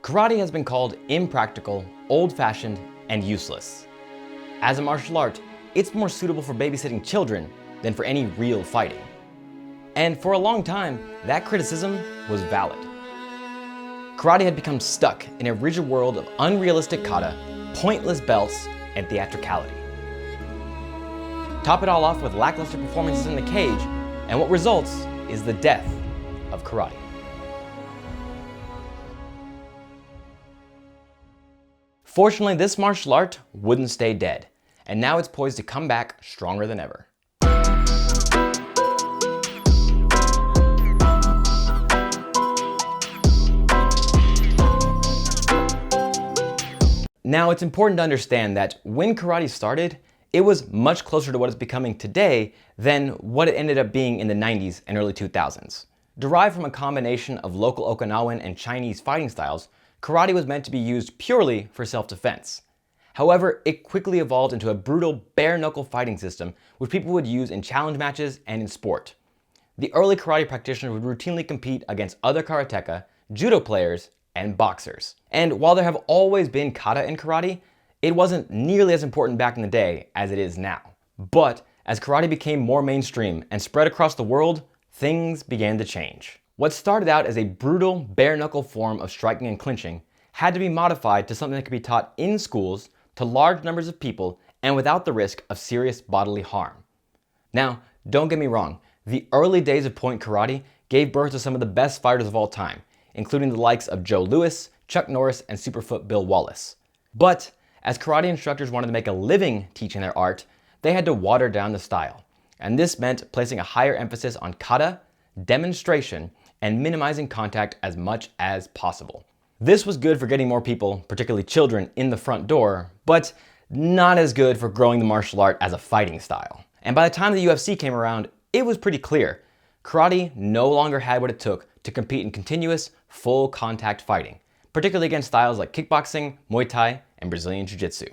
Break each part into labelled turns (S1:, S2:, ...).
S1: Karate has been called impractical, old-fashioned, and useless. As a martial art, it's more suitable for babysitting children than for any real fighting. And for a long time, that criticism was valid. Karate had become stuck in a rigid world of unrealistic kata, pointless belts, and theatricality. Top it all off with lackluster performances in the cage, and what results is the death of karate. Fortunately, this martial art wouldn't stay dead, and now it's poised to come back stronger than ever. Now, it's important to understand that when karate started, it was much closer to what it's becoming today than what it ended up being in the 90s and early 2000s. Derived from a combination of local Okinawan and Chinese fighting styles, karate was meant to be used purely for self-defense. However, it quickly evolved into a brutal bare-knuckle fighting system which people would use in challenge matches and in sport. The early karate practitioners would routinely compete against other karateka, judo players, and boxers. And while there have always been kata in karate, it wasn't nearly as important back in the day as it is now. But as karate became more mainstream and spread across the world, things began to change. What started out as a brutal, bare-knuckle form of striking and clinching had to be modified to something that could be taught in schools to large numbers of people and without the risk of serious bodily harm. Now, don't get me wrong, the early days of point karate gave birth to some of the best fighters of all time, including the likes of Joe Louis, Chuck Norris, and Superfoot Bill Wallace. But as karate instructors wanted to make a living teaching their art, they had to water down the style. And this meant placing a higher emphasis on kata, demonstration, and minimizing contact as much as possible. This was good for getting more people, particularly children, in the front door, but not as good for growing the martial art as a fighting style. And by the time the UFC came around, it was pretty clear. Karate no longer had what it took to compete in continuous, full contact fighting, particularly against styles like kickboxing, Muay Thai, and Brazilian Jiu-Jitsu.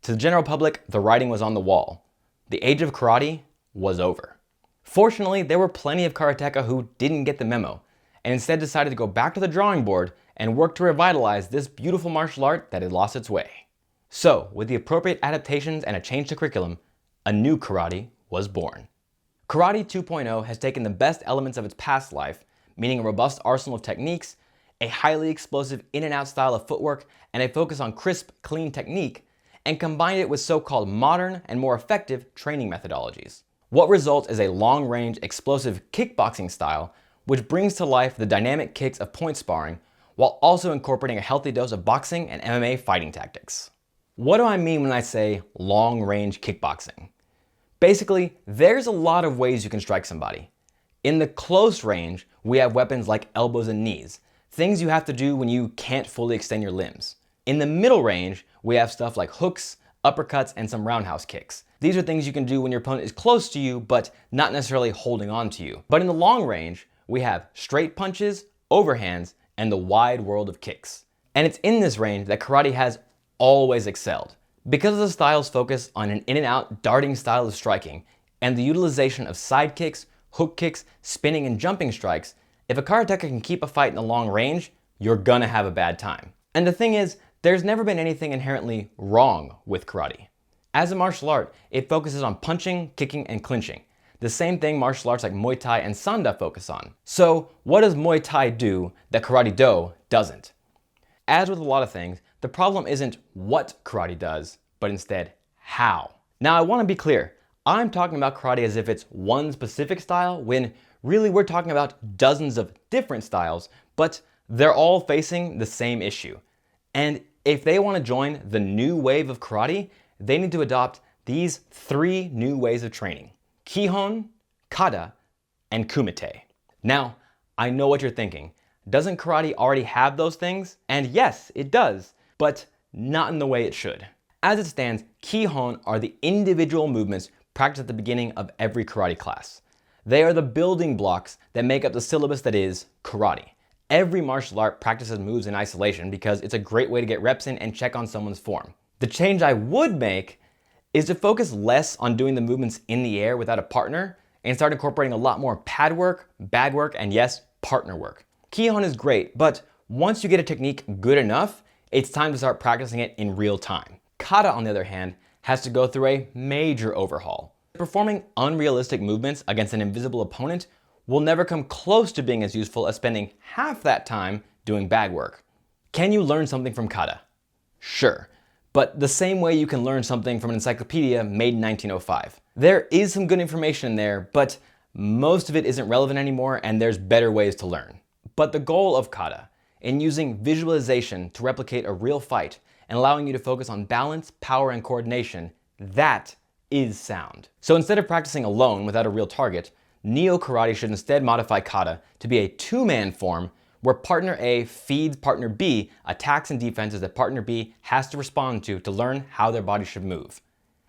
S1: To the general public, the writing was on the wall. The age of karate was over. Fortunately, there were plenty of karateka who didn't get the memo, and instead decided to go back to the drawing board and work to revitalize this beautiful martial art that had lost its way. So, with the appropriate adaptations and a change to curriculum, a new karate was born. Karate 2.0 has taken the best elements of its past life, meaning a robust arsenal of techniques, a highly explosive in and out style of footwork, and a focus on crisp, clean technique, and combined it with so-called modern and more effective training methodologies. What results is a long-range, explosive kickboxing style, which brings to life the dynamic kicks of point sparring, while also incorporating a healthy dose of boxing and MMA fighting tactics. What do I mean when I say long-range kickboxing? Basically, there's a lot of ways you can strike somebody. In the close range, we have weapons like elbows and knees, things you have to do when you can't fully extend your limbs. In the middle range, we have stuff like hooks, uppercuts, and some roundhouse kicks. These are things you can do when your opponent is close to you, but not necessarily holding on to you. But in the long range, we have straight punches, overhands, and the wide world of kicks. And it's in this range that karate has always excelled. Because of the style's focus on an in and out darting style of striking, and the utilization of side kicks, hook kicks, spinning, and jumping strikes, if a karateka can keep a fight in the long range, you're gonna have a bad time. And the thing is, there's never been anything inherently wrong with karate. As a martial art, it focuses on punching, kicking, and clinching. The same thing martial arts like Muay Thai and Sanda focus on. So what does Muay Thai do that Karate Do doesn't? As with a lot of things, the problem isn't what karate does, but instead how. Now I want to be clear, I'm talking about karate as if it's one specific style, when really we're talking about dozens of different styles, but they're all facing the same issue. And if they want to join the new wave of karate, they need to adopt these 3 new ways of training: Kihon, Kata, and Kumite. Now, I know what you're thinking. Doesn't karate already have those things? And yes, it does, but not in the way it should. As it stands, Kihon are the individual movements practiced at the beginning of every karate class. They are the building blocks that make up the syllabus that is karate. Every martial art practices moves in isolation because it's a great way to get reps in and check on someone's form. The change I would make is to focus less on doing the movements in the air without a partner and start incorporating a lot more pad work, bag work, and yes, partner work. Kihon is great, but Once you get a technique good enough, it's time to start practicing it in real time. Kata, on the other hand, has to go through a major overhaul. Performing unrealistic movements against an invisible opponent will never come close to being as useful as spending half that time doing bag work. Can you learn something from kata? Sure, but the same way you can learn something from an encyclopedia made in 1905. There is some good information in there, but most of it isn't relevant anymore and there's better ways to learn. But the goal of kata, in using visualization to replicate a real fight and allowing you to focus on balance, power, and coordination, that is sound. So instead of practicing alone without a real target, neo-karate should instead modify kata to be a two-man form where partner A feeds partner B attacks and defenses that partner B has to respond to learn how their body should move.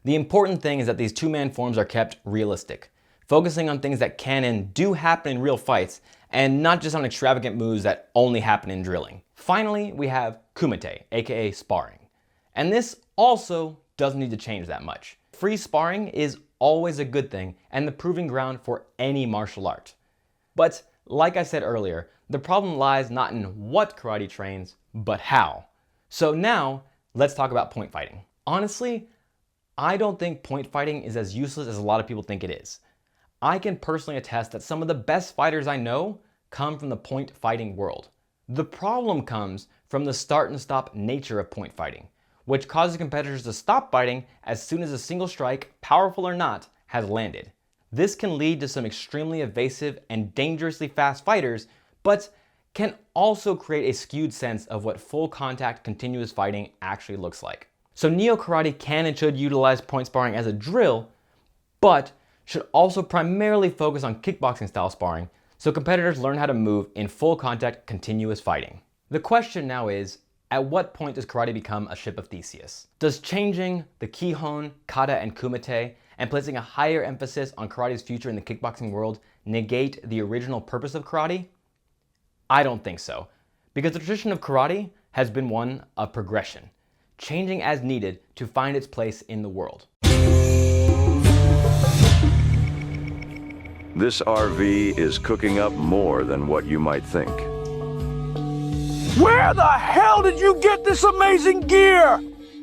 S1: The important thing is that these two-man forms are kept realistic, focusing on things that can and do happen in real fights and not just on extravagant moves that only happen in drilling. Finally, we have kumite, aka sparring. And this also doesn't need to change that much. Free sparring is always a good thing and the proving ground for any martial art. But like I said earlier, the problem lies not in what karate trains, but how. So now, let's talk about point fighting. Honestly, I don't think point fighting is as useless as a lot of people think it is. I can personally attest that some of the best fighters I know come from the point fighting world. The problem comes from the start and stop nature of point fighting, which causes competitors to stop fighting as soon as a single strike, powerful or not, has landed. This can lead to some extremely evasive and dangerously fast fighters, but can also create a skewed sense of what full contact continuous fighting actually looks like. So neo-karate can and should utilize point sparring as a drill, but should also primarily focus on kickboxing style sparring so competitors learn how to move in full contact continuous fighting. The question now is, at what point does karate become a ship of Theseus? Does changing the kihon, kata, and kumite and placing a higher emphasis on karate's future in the kickboxing world negate the original purpose of karate? I don't think so, because the tradition of karate has been one of progression, changing as needed to find its place in the world.
S2: This RV is cooking up more than what you might think.
S3: Where the hell did you get this amazing gear?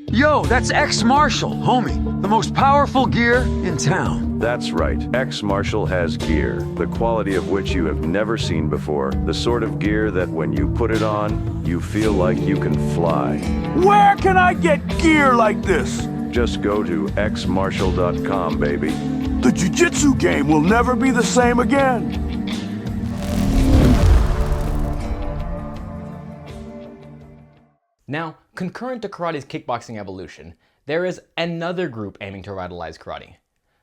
S4: Yo, that's X-Marshall, homie. The most powerful gear in town.
S2: That's right. X-Marshall has gear, the quality of which you have never seen before. The sort of gear that when you put it on, you feel like you can fly.
S3: Where can I get gear like this?
S2: Just go to xmarshall.com, baby.
S3: The Jiu-Jitsu game will never be the same again.
S1: Now, concurrent to karate's kickboxing evolution, there is another group aiming to revitalize karate.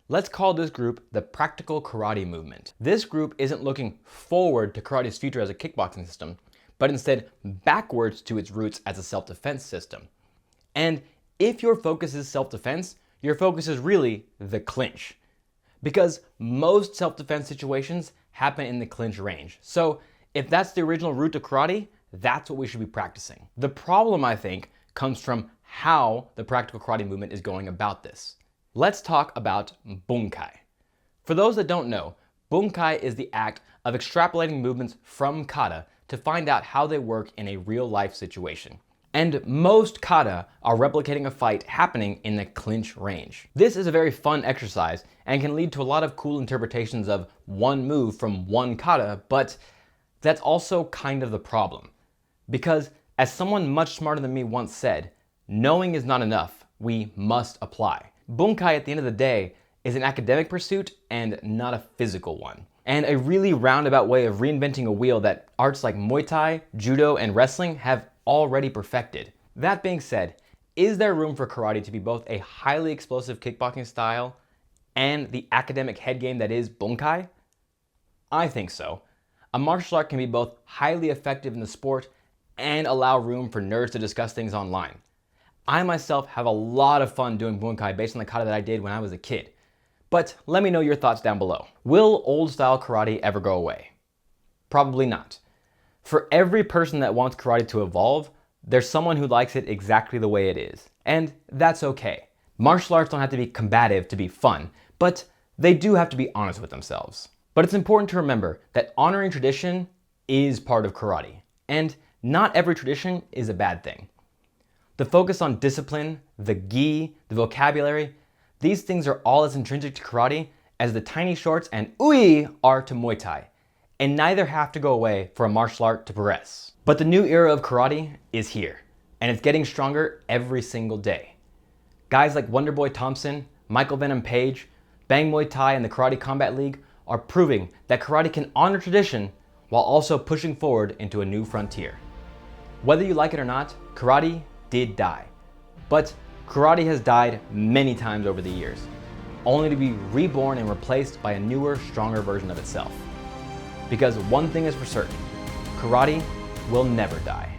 S1: Let's call this group the Practical Karate Movement. This group isn't looking forward to karate's future as a kickboxing system, but instead backwards to its roots as a self-defense system. And if your focus is self-defense, your focus is really the clinch. Because most self-defense situations happen in the clinch range. So if that's the original root to karate, that's what we should be practicing. The problem, I think, comes from how the Practical Karate Movement is going about this. Let's talk about bunkai. For those that don't know, bunkai is the act of extrapolating movements from kata to find out how they work in a real-life situation. And most kata are replicating a fight happening in the clinch range. This is a very fun exercise and can lead to a lot of cool interpretations of one move from one kata, but that's also kind of the problem. Because as someone much smarter than me once said, knowing is not enough, we must apply. Bunkai at the end of the day is an academic pursuit and not a physical one. And a really roundabout way of reinventing a wheel that arts like Muay Thai, Judo, and wrestling have already perfected. That being said, is there room for karate to be both a highly explosive kickboxing style and the academic head game that is bunkai? I think so. A martial art can be both highly effective in the sport and allow room for nerds to discuss things online. I myself have a lot of fun doing bunkai based on the kata that I did when I was a kid. But let me know your thoughts down below. Will old style karate ever go away? Probably not. For every person that wants karate to evolve, there's someone who likes it exactly the way it is. And that's okay. Martial arts don't have to be combative to be fun, but they do have to be honest with themselves. But it's important to remember that honoring tradition is part of karate. And not every tradition is a bad thing. The focus on discipline, the gi, the vocabulary, these things are all as intrinsic to karate as the tiny shorts and ui are to Muay Thai, and neither have to go away for a martial art to progress. But the new era of karate is here, and it's getting stronger every single day. Guys like Wonderboy Thompson, Michael Venom Page, Bang Muay Thai, and the Karate Combat League are proving that karate can honor tradition while also pushing forward into a new frontier. Whether you like it or not, karate did die. But karate has died many times over the years, only to be reborn and replaced by a newer, stronger version of itself. Because one thing is for certain, karate will never die.